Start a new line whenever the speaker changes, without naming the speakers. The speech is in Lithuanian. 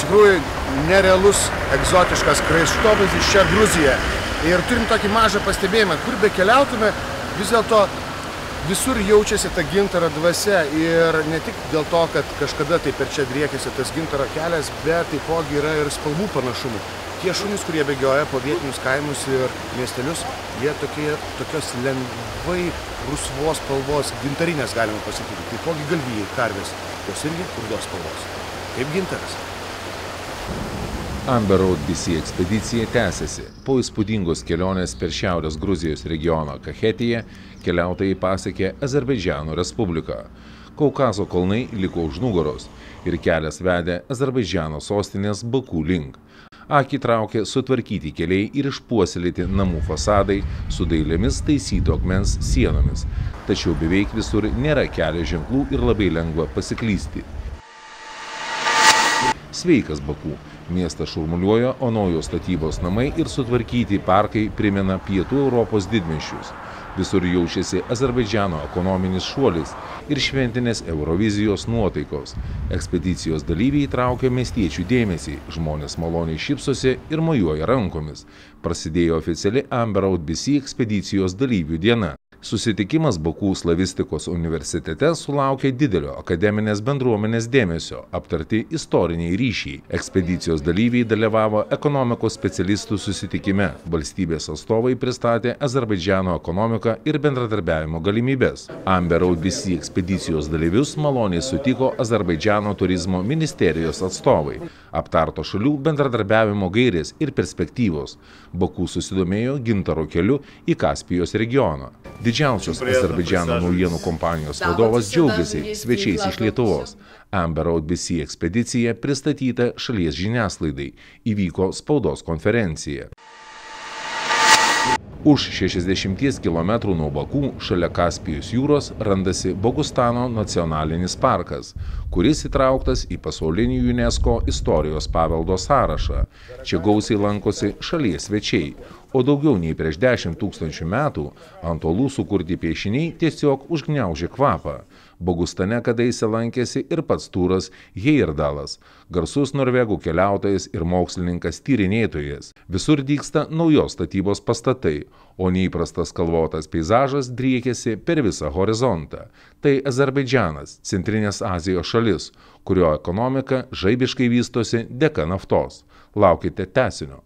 tikrųjų nerealus, egzotiškas kraštovaizdis čia Gruzija. Ir turim tokį mažą pastebėjimą, kur be keliautume, vis dėlto visur jaučiasi ta gintaro dvasia. Ir ne tik dėl to, kad kažkada tai per čia driekėsi tas gintaro kelias, bet taipogi yra ir spalvų panašumų. Tie šunys, kurie bėgioja po vietinius kaimus ir miestelius, jie tokios lengvai rusvos spalvos, gintarinės galima pasakyti. Taipogi galvijai, karvės, jos irgi rudos spalvos. Kaip gintaras.
Amber Road BC ekspedicija tęsiasi. Po įspūdingos kelionės per Šiaurės Gruzijos regioną Kachetiją keliautojai pasiekė Azerbaidžano Respubliką. Kaukazo kalnai liko už nugaros ir kelias vedė Azerbaidžano sostinės Baku link. Akį traukė sutvarkyti keliai ir išpuoselėti namų fasadai su dailėmis taisyto akmens sienomis. Tačiau beveik visur nėra kelio ženklų ir labai lengva pasiklysti. Sveikas Baku. Miestas šurmuliuoja, o naujos statybos namai ir sutvarkyti parkai primena pietų Europos didmiesčius. Visur jaučiasi Azerbaidžano ekonominis šuolis ir šventinės Eurovizijos nuotaikos. Ekspedicijos dalyviai traukia miestiečių dėmesį, žmonės maloniai šypsosi ir mojuoja rankomis. Prasidėjo oficiali Amber Road BC ekspedicijos dalyvių diena. Susitikimas Baku slavistikos universitete sulaukė didelio akademinės bendruomenės dėmesio, aptarti istoriniai ryšiai. Ekspedicijos dalyviai dalyvavo ekonomikos specialistų susitikime. Valstybės atstovai pristatė Azerbaidžano ekonomiką ir bendradarbiavimo galimybės. Amber Road BC ekspedicijos dalyvius maloniai sutiko Azerbaidžano turizmo ministerijos atstovai. Aptarto šalių bendradarbiavimo gairės ir perspektyvos. Baku susidomėjo gintaro keliu į Kaspijos regioną. Didžiausios Azerbaidžano naujienų kompanijos vadovas džiaugiasi svečiais iš Lietuvos. Amber Road BC ekspedicija pristatyta šalies žiniasklaidai. Įvyko spaudos konferencija. Už 60 km nuo Baku, šalia Kaspijos jūros, randasi Bogustano nacionalinis parkas, kuris įtrauktas į pasaulinį UNESCO istorijos paveldo sąrašą. Čia gausiai lankosi šalies svečiai, o daugiau nei prieš 10 000 metų ant uolų sukurti piešiniai tiesiog užgniaužė kvapą. Bogustane kadaise lankėsi ir pats Turas Heyerdalas, garsus norvegų keliautojas ir mokslininkas tyrinėtojas. Visur dygsta naujos statybos pastatai, o neįprastas kalvotas peizažas driekėsi per visą horizontą. Tai Azerbaidžanas, Centrinės Azijos šalis, kurio ekonomika žaibiškai vystosi dėka naftos. Laukite tęsinio.